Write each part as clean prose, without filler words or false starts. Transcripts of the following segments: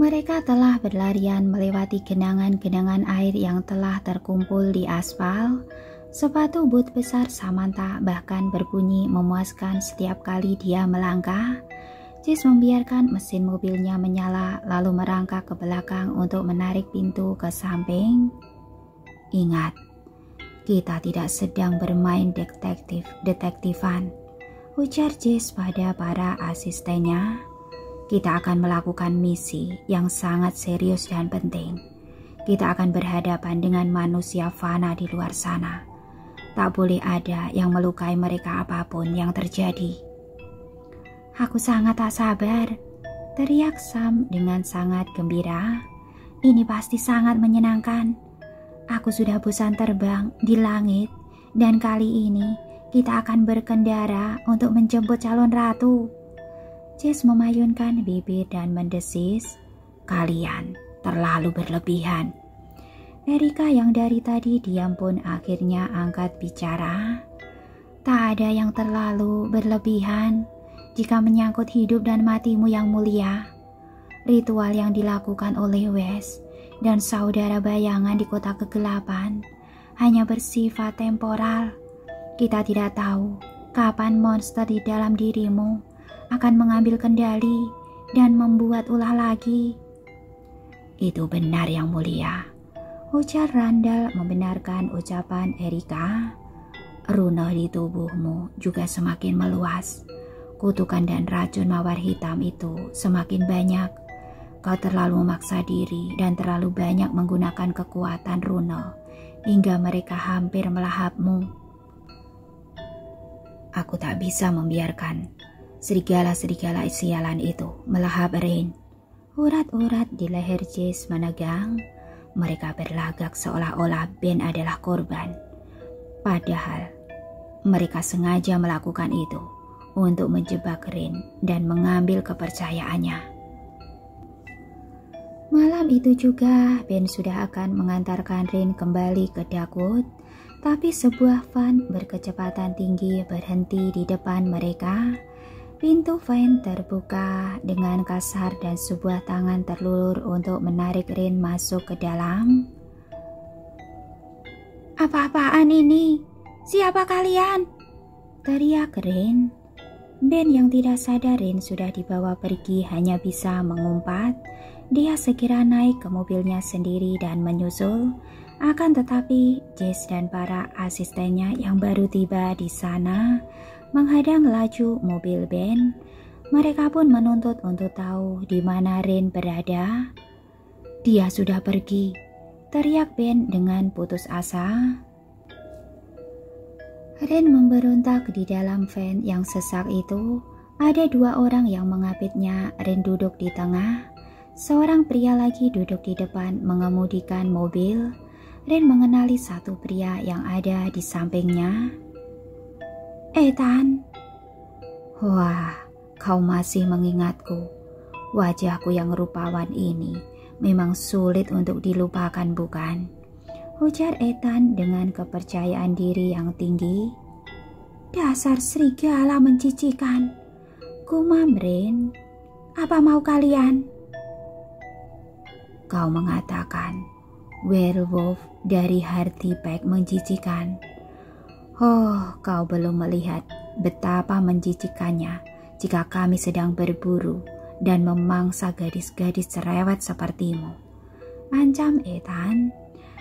Mereka telah berlarian melewati genangan-genangan air yang telah terkumpul di aspal. Sepatu boot besar Samantha bahkan berbunyi memuaskan setiap kali dia melangkah. Jess membiarkan mesin mobilnya menyala lalu merangkak ke belakang untuk menarik pintu ke samping. Ingat, kita tidak sedang bermain detektifan, ujar Jess pada para asistennya. Kita akan melakukan misi yang sangat serius dan penting. Kita akan berhadapan dengan manusia fana di luar sana. Tak boleh ada yang melukai mereka apapun yang terjadi. Aku sangat tak sabar, teriak Sam dengan sangat gembira. Ini pasti sangat menyenangkan. Aku sudah bosan terbang di langit dan kali ini kita akan berkendara untuk menjemput calon ratu. Jess memayunkan bibir dan mendesis, kalian terlalu berlebihan. Erika yang dari tadi diam pun akhirnya angkat bicara. Tak ada yang terlalu berlebihan jika menyangkut hidup dan matimu yang mulia. Ritual yang dilakukan oleh Wes dan saudara bayangan di kota kegelapan hanya bersifat temporal. Kita tidak tahu kapan monster di dalam dirimu akan mengambil kendali dan membuat ulah lagi. Itu benar yang mulia, ujar Randall membenarkan ucapan Erika. Runa di tubuhmu juga semakin meluas. Kutukan dan racun mawar hitam itu semakin banyak. Kau terlalu memaksa diri dan terlalu banyak menggunakan kekuatan runa hingga mereka hampir melahapmu. Aku tak bisa membiarkan serigala-serigala sialan itu melahap Rain. Urat-urat di leher Jess menegang. Mereka berlagak seolah-olah Ben adalah korban. Padahal mereka sengaja melakukan itu untuk menjebak Rain dan mengambil kepercayaannya. Malam itu juga Ben sudah akan mengantarkan Rain kembali ke Darkwood, tapi sebuah van berkecepatan tinggi berhenti di depan mereka. Pintu van terbuka dengan kasar dan sebuah tangan terlulur untuk menarik Rain masuk ke dalam. Apa-apaan ini? Siapa kalian? Teriak Rain. Ben yang tidak sadar Rain sudah dibawa pergi hanya bisa mengumpat. Dia segera naik ke mobilnya sendiri dan menyusul. Akan tetapi Jess dan para asistennya yang baru tiba di sana menghadang laju mobil Ben. Mereka pun menuntut untuk tahu di mana Rain berada. Dia sudah pergi, teriak Ben dengan putus asa. Rain memberontak di dalam van yang sesak itu. Ada dua orang yang mengapitnya. Rain duduk di tengah. Seorang pria lagi duduk di depan mengemudikan mobil. Rain mengenali satu pria yang ada di sampingnya. Ethan. Wah, kau masih mengingatku. Wajahku yang rupawan ini memang sulit untuk dilupakan, bukan? Ujar Ethan dengan kepercayaan diri yang tinggi. Dasar serigala mencicikan, gumam Rain. Apa mau kalian? Kau mengatakan werewolf dari Hartlepool menjijikan. Oh, kau belum melihat betapa menjijikannya jika kami sedang berburu dan memangsa gadis-gadis cerewet sepertimu. Ancam Ethan.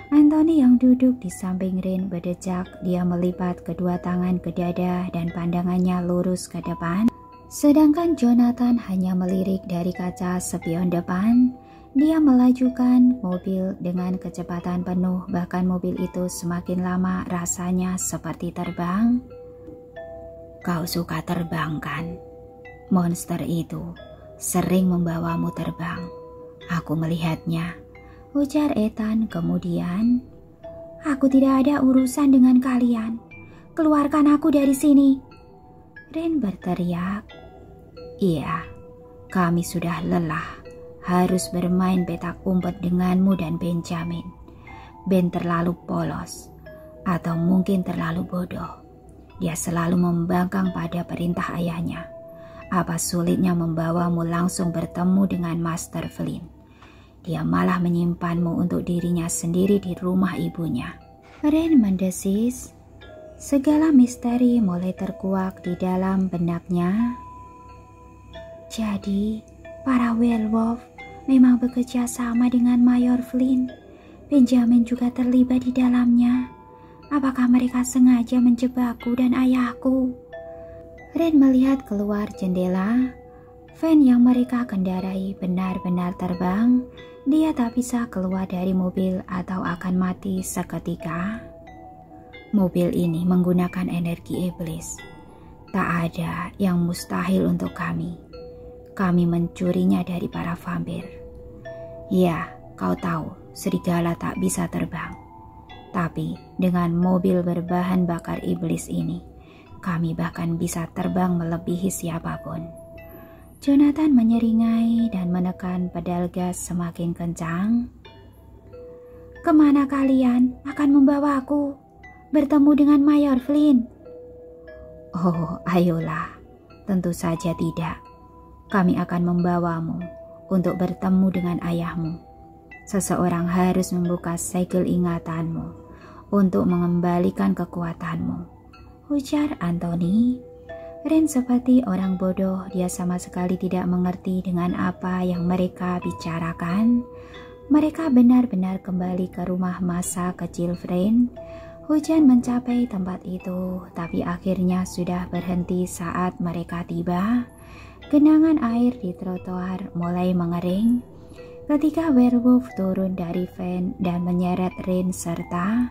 Anthony yang duduk di samping Rain berdejak. Dia melipat kedua tangan ke dada dan pandangannya lurus ke depan. Sedangkan Jonathan hanya melirik dari kaca spion depan. Dia melajukan mobil dengan kecepatan penuh, bahkan mobil itu semakin lama rasanya seperti terbang. Kau suka terbang kan? Monster itu sering membawamu terbang. Aku melihatnya, ujar Ethan kemudian. Aku tidak ada urusan dengan kalian. Keluarkan aku dari sini. Rain berteriak. Iya, kami sudah lelah harus bermain petak umpet denganmu dan Benjamin. Ben terlalu polos, atau mungkin terlalu bodoh. Dia selalu membangkang pada perintah ayahnya. Apa sulitnya membawamu langsung bertemu dengan Master Flynn? dia malah menyimpanmu untuk dirinya sendiri di rumah ibunya. Ren mendesis. Segala misteri mulai terkuak di dalam benaknya. Jadi, para werewolf memang bekerja sama dengan Mayor Flynn. Benjamin juga terlibat di dalamnya. Apakah mereka sengaja menjebakku dan ayahku? Ren melihat keluar jendela. Van yang mereka kendarai benar-benar terbang. Dia tak bisa keluar dari mobil atau akan mati seketika. Mobil ini menggunakan energi iblis. Tak ada yang mustahil untuk kami. Kami mencurinya dari para vampir. Ya, kau tahu, serigala tak bisa terbang. Tapi dengan mobil berbahan bakar iblis ini, kami bahkan bisa terbang melebihi siapapun. Jonathan menyeringai dan menekan pedal gas semakin kencang. Kemana kalian akan membawa aku? Bertemu dengan Mayor Flynn? Oh, ayolah. Tentu saja tidak. Kami akan membawamu untuk bertemu dengan ayahmu. Seseorang harus membuka segel ingatanmu untuk mengembalikan kekuatanmu, ujar Anthony. Ren seperti orang bodoh, dia sama sekali tidak mengerti dengan apa yang mereka bicarakan. Mereka benar-benar kembali ke rumah masa kecil Ren. Hujan mencapai tempat itu, tapi akhirnya sudah berhenti saat mereka tiba. Genangan air di trotoar mulai mengering. Ketika werewolf turun dari van dan menyeret Ren serta,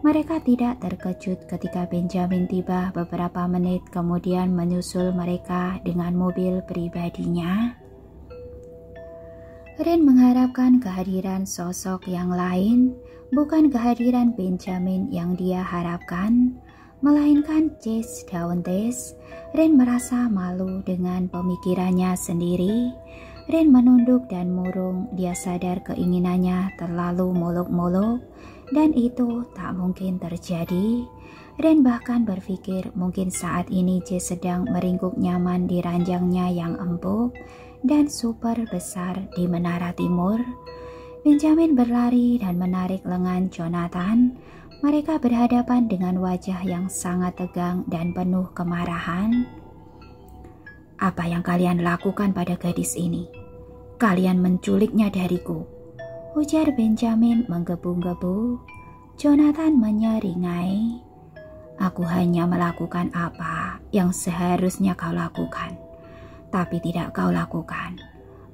mereka tidak terkejut ketika Benjamin tiba beberapa menit kemudian menyusul mereka dengan mobil pribadinya. Ren mengharapkan kehadiran sosok yang lain, bukan kehadiran Benjamin yang dia harapkan, melainkan Chase Dauntes. Ren merasa malu dengan pemikirannya sendiri. Ren menunduk dan murung, dia sadar keinginannya terlalu muluk-muluk. Dan itu tak mungkin terjadi. Ren bahkan berpikir mungkin saat ini Jess sedang meringkuk nyaman di ranjangnya yang empuk dan super besar di menara timur. Benjamin berlari dan menarik lengan Jonathan. Mereka berhadapan dengan wajah yang sangat tegang dan penuh kemarahan. Apa yang kalian lakukan pada gadis ini? Kalian menculiknya dariku, ujar Benjamin menggebu-gebu. Jonathan menyeringai. Aku hanya melakukan apa yang seharusnya kau lakukan, tapi tidak kau lakukan.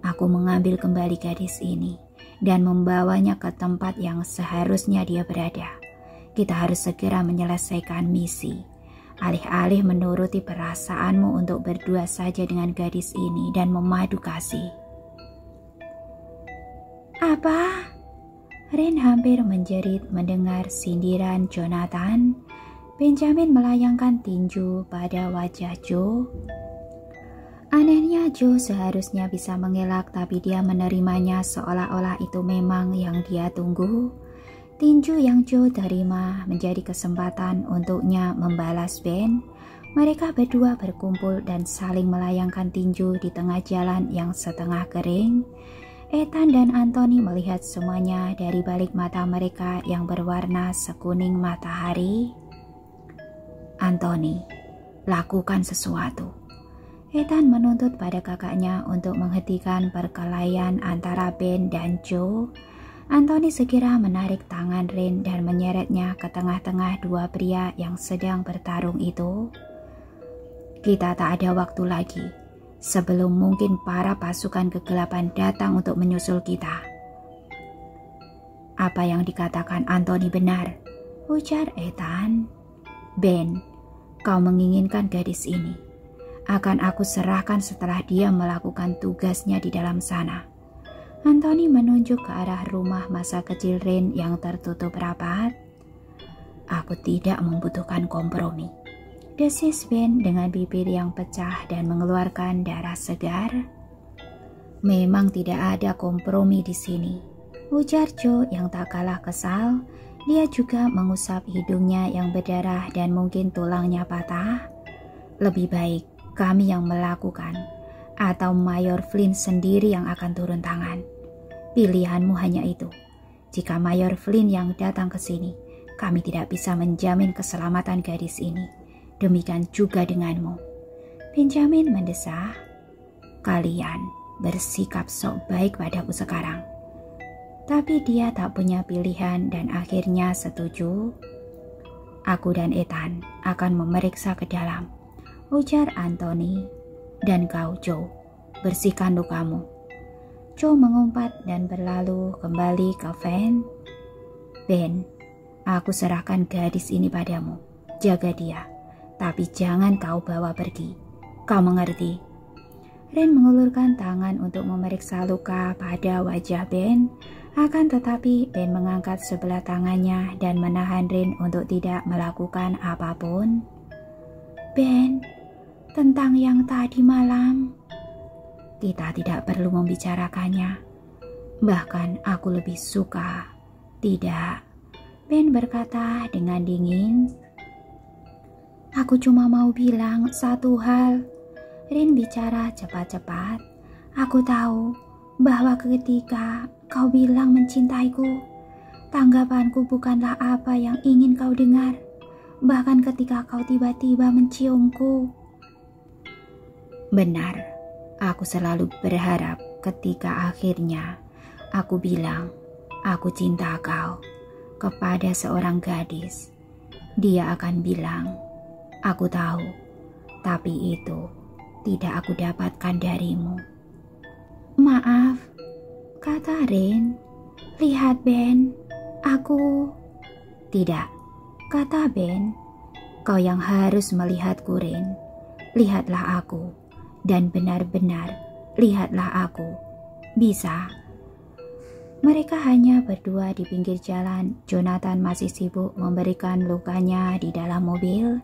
Aku mengambil kembali gadis ini dan membawanya ke tempat yang seharusnya dia berada. Kita harus segera menyelesaikan misi. Alih-alih menuruti perasaanmu untuk berdua saja dengan gadis ini dan memadu kasih. Apa? Ren hampir menjerit mendengar sindiran Jonathan. Benjamin melayangkan tinju pada wajah Joe. Anehnya Joe seharusnya bisa mengelak, tapi dia menerimanya seolah-olah itu memang yang dia tunggu. Tinju yang Joe terima menjadi kesempatan untuknya membalas Ben. Mereka berdua berkumpul dan saling melayangkan tinju di tengah jalan yang setengah kering. Ethan dan Anthony melihat semuanya dari balik mata mereka yang berwarna sekuning matahari. Anthony, lakukan sesuatu. Ethan menuntut pada kakaknya untuk menghentikan perkelahian antara Ben dan Joe. Anthony segera menarik tangan Ren dan menyeretnya ke tengah-tengah dua pria yang sedang bertarung itu. Kita tak ada waktu lagi. Sebelum mungkin para pasukan kegelapan datang untuk menyusul kita. Apa yang dikatakan Anthony benar, ujar Ethan. Ben, kau menginginkan gadis ini. Akan aku serahkan setelah dia melakukan tugasnya di dalam sana. Anthony menunjuk ke arah rumah masa kecil Ren yang tertutup rapat. Aku tidak membutuhkan kompromi, desis Ben dengan bibir yang pecah dan mengeluarkan darah segar. Memang tidak ada kompromi di sini, ujar Joe yang tak kalah kesal. Dia juga mengusap hidungnya yang berdarah dan mungkin tulangnya patah. Lebih baik kami yang melakukan, atau Mayor Flynn sendiri yang akan turun tangan. Pilihanmu hanya itu. Jika Mayor Flynn yang datang ke sini, kami tidak bisa menjamin keselamatan gadis ini. Demikian juga denganmu. Benjamin mendesah. Kalian bersikap sok baik padaku sekarang. Tapi dia tak punya pilihan dan akhirnya setuju. Aku dan Ethan akan memeriksa ke dalam, ujar Anthony. Dan kau, Joe, bersihkan lukamu. Joe mengumpat dan berlalu kembali ke van. Ben, aku serahkan gadis ini padamu. Jaga dia, tapi jangan kau bawa pergi. Kau mengerti? Ren mengulurkan tangan untuk memeriksa luka pada wajah Ben. Akan tetapi Ben mengangkat sebelah tangannya dan menahan Ren untuk tidak melakukan apapun. Ben, tentang yang tadi malam, kita tidak perlu membicarakannya. Bahkan aku lebih suka. Tidak, Ben berkata dengan dingin. Aku cuma mau bilang satu hal. Rin bicara cepat-cepat. Aku tahu bahwa ketika kau bilang mencintaiku, tanggapanku bukanlah apa yang ingin kau dengar. Bahkan ketika kau tiba-tiba menciumku. Benar, aku selalu berharap ketika akhirnya aku bilang aku cinta kau kepada seorang gadis. Dia akan bilang, aku tahu, tapi itu tidak aku dapatkan darimu. Maaf, kata Rin. Lihat Ben, aku... Tidak, kata Ben. Kau yang harus melihatku, Rin. Lihatlah aku. Dan benar-benar lihatlah aku. Bisa. Mereka hanya berdua di pinggir jalan. Jonathan masih sibuk memberikan lukanya di dalam mobil.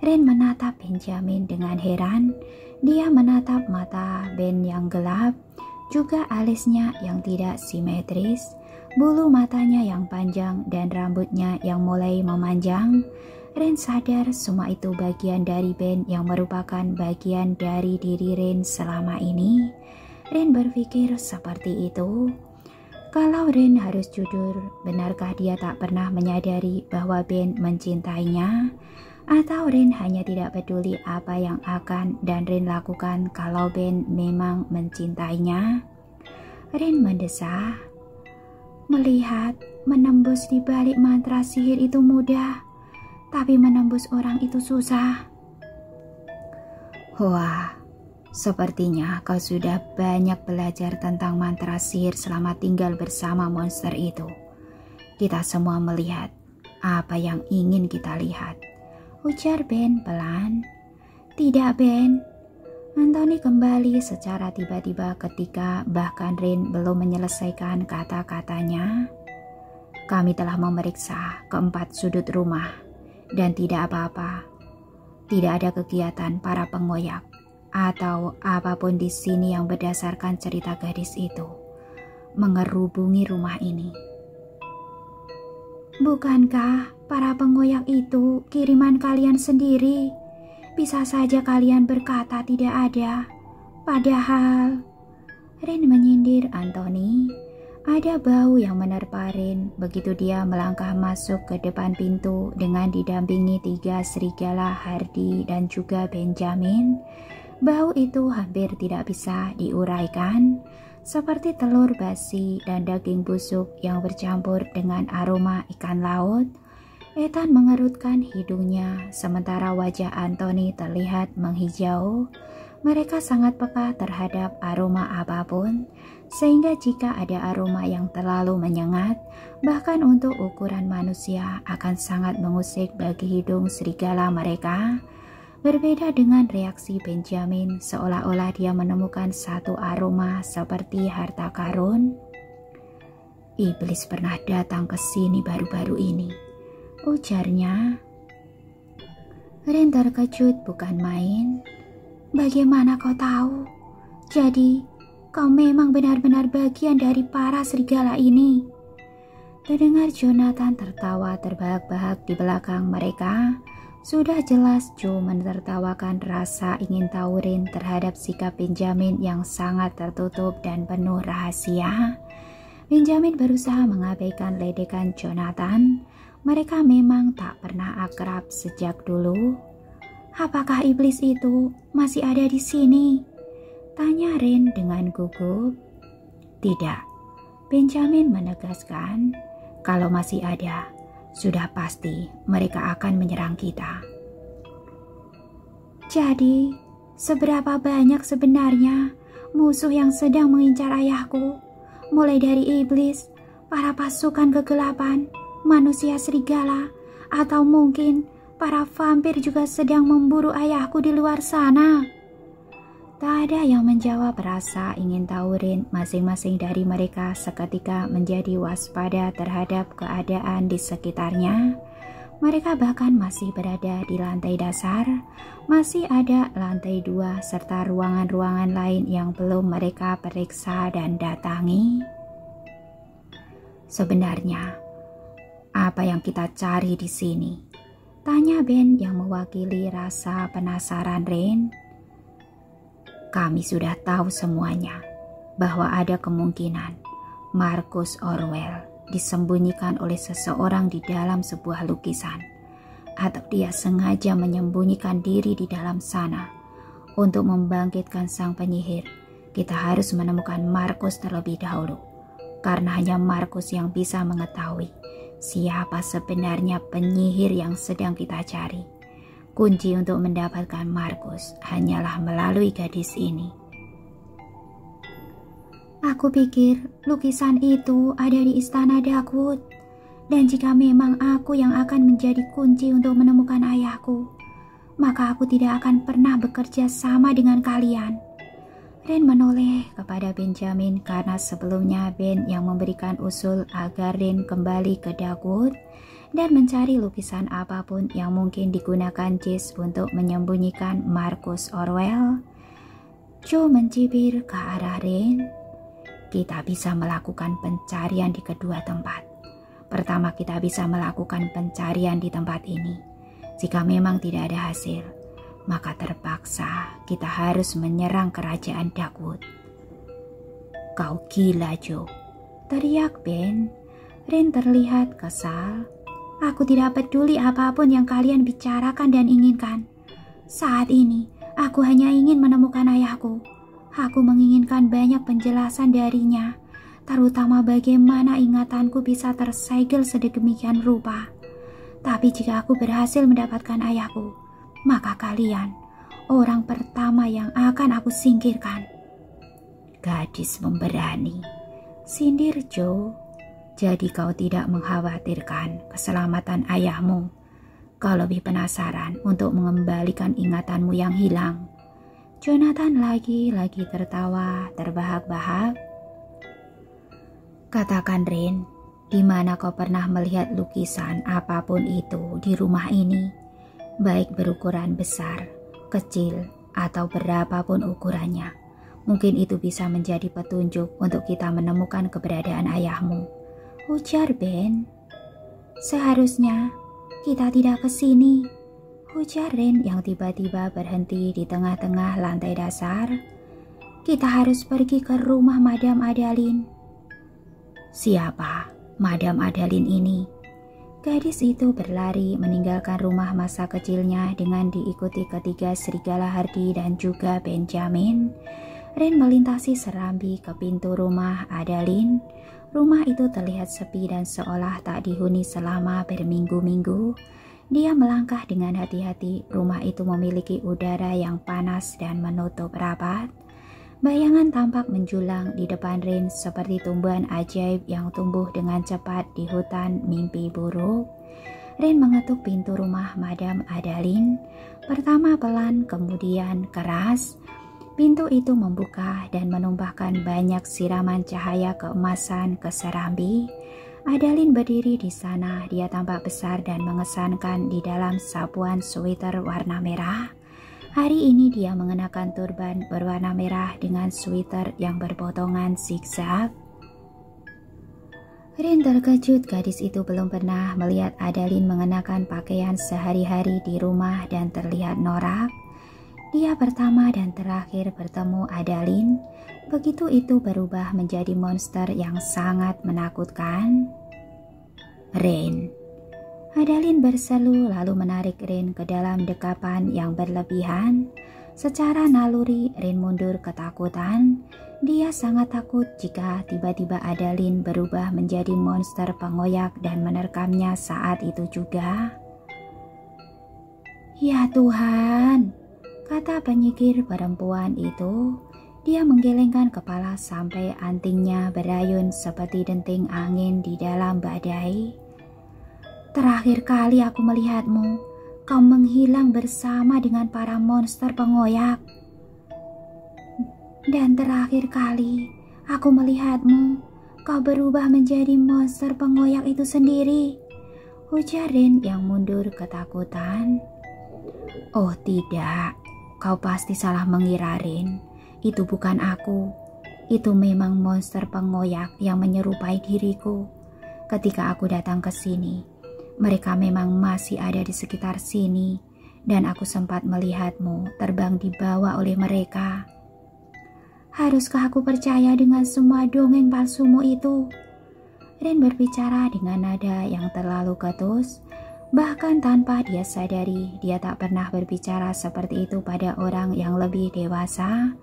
Ren menatap Benjamin dengan heran. Dia menatap mata Ben yang gelap, juga alisnya yang tidak simetris, bulu matanya yang panjang dan rambutnya yang mulai memanjang. Ren sadar semua itu bagian dari Ben yang merupakan bagian dari diri Ren selama ini. Ren berpikir seperti itu. Kalau Ren harus jujur, benarkah dia tak pernah menyadari bahwa Ben mencintainya? Atau Ren hanya tidak peduli apa yang akan dan Ren lakukan kalau Ben memang mencintainya? Ren mendesah. Melihat menembus di balik mantra sihir itu mudah, tapi menembus orang itu susah. Wah, sepertinya kau sudah banyak belajar tentang mantra sihir selama tinggal bersama monster itu. Kita semua melihat apa yang ingin kita lihat, ujar Ben pelan. Tidak, Ben. Anthony kembali secara tiba-tiba ketika bahkan Rin belum menyelesaikan kata-katanya. Kami telah memeriksa keempat sudut rumah. Dan tidak apa-apa, tidak ada kegiatan para pengoyak atau apapun di sini yang berdasarkan cerita gadis itu mengerubungi rumah ini. Bukankah para pengoyak itu kiriman kalian sendiri? Bisa saja kalian berkata tidak ada. Padahal, Rin menyindir Anthony. Ada bau yang menerpa Rin begitu dia melangkah masuk ke depan pintu dengan didampingi 3 serigala Hardy dan juga Benjamin. Bau itu hampir tidak bisa diuraikan, seperti telur basi dan daging busuk yang bercampur dengan aroma ikan laut. Ethan mengerutkan hidungnya sementara wajah Anthony terlihat menghijau. Mereka sangat peka terhadap aroma apapun, sehingga jika ada aroma yang terlalu menyengat, bahkan untuk ukuran manusia akan sangat mengusik bagi hidung serigala mereka. Berbeda dengan reaksi Benjamin, seolah-olah dia menemukan satu aroma seperti harta karun. Iblis pernah datang ke sini baru-baru ini, ujarnya. Ren terkejut bukan main. Bagaimana kau tahu? Jadi, kau memang benar-benar bagian dari para serigala ini. Terdengar Jonathan tertawa terbahak-bahak di belakang mereka. Sudah jelas Joe menertawakan rasa ingin tahu Rin terhadap sikap Benjamin yang sangat tertutup dan penuh rahasia. Benjamin berusaha mengabaikan ledekan Jonathan. Mereka memang tak pernah akrab sejak dulu. "Apakah iblis itu masih ada di sini?" tanya Ren dengan gugup. "Tidak," Benjamin menegaskan. "Kalau masih ada, sudah pasti mereka akan menyerang kita." "Jadi, seberapa banyak sebenarnya musuh yang sedang mengincar ayahku? Mulai dari iblis, para pasukan kegelapan, manusia serigala, atau mungkin para vampir juga sedang memburu ayahku di luar sana?" Tak ada yang menjawab rasa ingin tahu Rin. Masing-masing dari mereka seketika menjadi waspada terhadap keadaan di sekitarnya. Mereka bahkan masih berada di lantai dasar. Masih ada lantai 2 serta ruangan-ruangan lain yang belum mereka periksa dan datangi. "Sebenarnya, apa yang kita cari di sini?" tanya Ben yang mewakili rasa penasaran Rin. "Kami sudah tahu semuanya, bahwa ada kemungkinan Marcus Orwell disembunyikan oleh seseorang di dalam sebuah lukisan, atau dia sengaja menyembunyikan diri di dalam sana. Untuk membangkitkan sang penyihir, kita harus menemukan Marcus terlebih dahulu, karena hanya Marcus yang bisa mengetahui siapa sebenarnya penyihir yang sedang kita cari. Kunci untuk mendapatkan Marcus hanyalah melalui gadis ini." "Aku pikir lukisan itu ada di istana Dagwood. Dan jika memang aku yang akan menjadi kunci untuk menemukan ayahku, maka aku tidak akan pernah bekerja sama dengan kalian." Ren menoleh kepada Benjamin karena sebelumnya Ben yang memberikan usul agar Ren kembali ke Dagwood dan mencari lukisan apapun yang mungkin digunakan Jess untuk menyembunyikan Marcus Orwell. Joe mencibir ke arah Ren. "Kita bisa melakukan pencarian di kedua tempat. Pertama, kita bisa melakukan pencarian di tempat ini. Jika memang tidak ada hasil, maka terpaksa kita harus menyerang kerajaan Dagwood." "Kau gila, Joe," teriak Ben. Ren terlihat kesal. "Aku tidak peduli apapun yang kalian bicarakan dan inginkan. Saat ini, aku hanya ingin menemukan ayahku. Aku menginginkan banyak penjelasan darinya, terutama bagaimana ingatanku bisa tersegel sedemikian rupa. Tapi jika aku berhasil mendapatkan ayahku, maka kalian orang pertama yang akan aku singkirkan." "Gadis pemberani," sindir Joe. "Jadi kau tidak mengkhawatirkan keselamatan ayahmu. Kau lebih penasaran untuk mengembalikan ingatanmu yang hilang." Jonathan lagi-lagi tertawa terbahak-bahak. "Katakan Rin, di mana kau pernah melihat lukisan apapun itu di rumah ini? Baik berukuran besar, kecil, atau berapapun ukurannya. Mungkin itu bisa menjadi petunjuk untuk kita menemukan keberadaan ayahmu," ujar Ben. "Seharusnya kita tidak ke sini," ujar Ren yang tiba-tiba berhenti di tengah-tengah lantai dasar. "Kita harus pergi ke rumah Madam Adalin." "Siapa Madam Adalin ini?" Gadis itu berlari meninggalkan rumah masa kecilnya dengan diikuti ketiga serigala Hardy dan juga Benjamin. Ren melintasi serambi ke pintu rumah Adalin. Rumah itu terlihat sepi dan seolah tak dihuni selama berminggu-minggu. Dia melangkah dengan hati-hati. Rumah itu memiliki udara yang panas dan menutup rapat. Bayangan tampak menjulang di depan Ren seperti tumbuhan ajaib yang tumbuh dengan cepat di hutan mimpi buruk. Ren mengetuk pintu rumah Madam Adalin. Pertama pelan, kemudian keras. Pintu itu membuka dan menumpahkan banyak siraman cahaya keemasan ke serambi. Adalin berdiri di sana. Dia tampak besar dan mengesankan di dalam sapuan sweater warna merah. Hari ini dia mengenakan turban berwarna merah dengan sweater yang berpotongan zigzag. Rin terkejut, gadis itu belum pernah melihat Adalin mengenakan pakaian sehari-hari di rumah dan terlihat norak. Dia pertama dan terakhir bertemu Adalin. Begitu itu berubah menjadi monster yang sangat menakutkan. Rain. Adalin berseru lalu menarik Rain ke dalam dekapan yang berlebihan. Secara naluri Rain mundur ketakutan. Dia sangat takut jika tiba-tiba Adalin berubah menjadi monster pengoyak dan menerkamnya saat itu juga. Ya Tuhan, kata penyihir perempuan itu. Dia menggelengkan kepala sampai antingnya berayun seperti denting angin di dalam badai. Terakhir kali aku melihatmu, kau menghilang bersama dengan para monster pengoyak. Dan terakhir kali aku melihatmu, kau berubah menjadi monster pengoyak itu sendiri, ujar Rain yang mundur ketakutan. Oh tidak, kau pasti salah mengira, Rain. Itu bukan aku. Itu memang monster pengoyak yang menyerupai diriku. Ketika aku datang ke sini, mereka memang masih ada di sekitar sini, dan aku sempat melihatmu terbang dibawa oleh mereka. Haruskah aku percaya dengan semua dongeng palsumu itu? Rain berbicara dengan nada yang terlalu ketus. Bahkan tanpa dia sadari, dia tak pernah berbicara seperti itu pada orang yang lebih dewasa.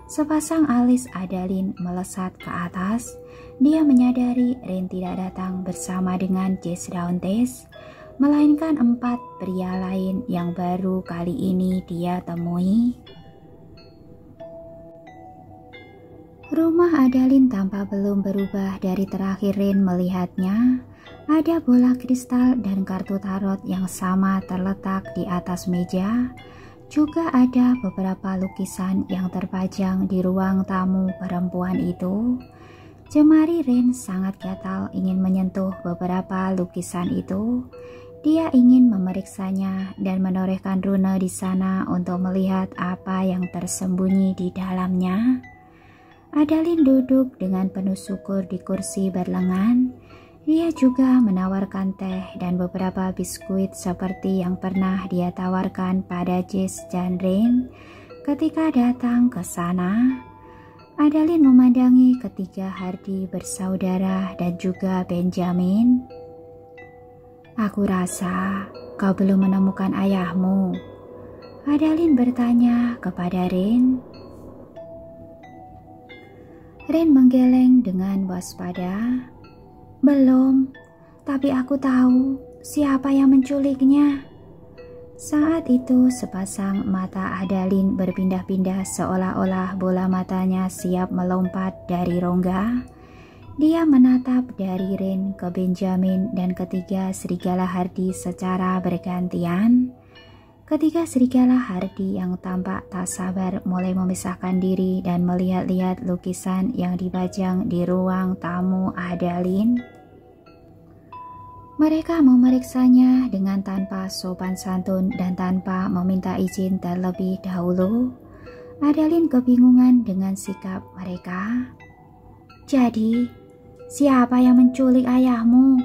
Sepasang alis Adalin melesat ke atas. Dia menyadari Rain tidak datang bersama dengan Jess Dauntes, melainkan 4 pria lain yang baru kali ini dia temui. Rumah Adalin tampak belum berubah dari terakhir Rain melihatnya. Ada bola kristal dan kartu tarot yang sama terletak di atas meja. Juga ada beberapa lukisan yang terpajang di ruang tamu perempuan itu. Jemari Rain sangat gatal ingin menyentuh beberapa lukisan itu. Dia ingin memeriksanya dan menorehkan rune di sana untuk melihat apa yang tersembunyi di dalamnya. Adalin duduk dengan penuh syukur di kursi berlengan. Dia juga menawarkan teh dan beberapa biskuit seperti yang pernah dia tawarkan pada Jess dan Rain ketika datang ke sana. Adalin memandangi ketiga Hardy bersaudara dan juga Benjamin. Aku rasa kau belum menemukan ayahmu, Adalin bertanya kepada Rain. Rain menggeleng dengan waspada. Belum, tapi aku tahu siapa yang menculiknya. Saat itu sepasang mata Adalin berpindah-pindah seolah-olah bola matanya siap melompat dari rongga. Dia menatap dari Rain ke Benjamin dan ketiga serigala Hardy secara bergantian. Ketiga serigala Hardy yang tampak tak sabar mulai memisahkan diri dan melihat-lihat lukisan yang dipajang di ruang tamu Adalin. Mereka memeriksanya dengan tanpa sopan santun dan tanpa meminta izin terlebih dahulu. Adalin kebingungan dengan sikap mereka. Jadi, siapa yang menculik ayahmu?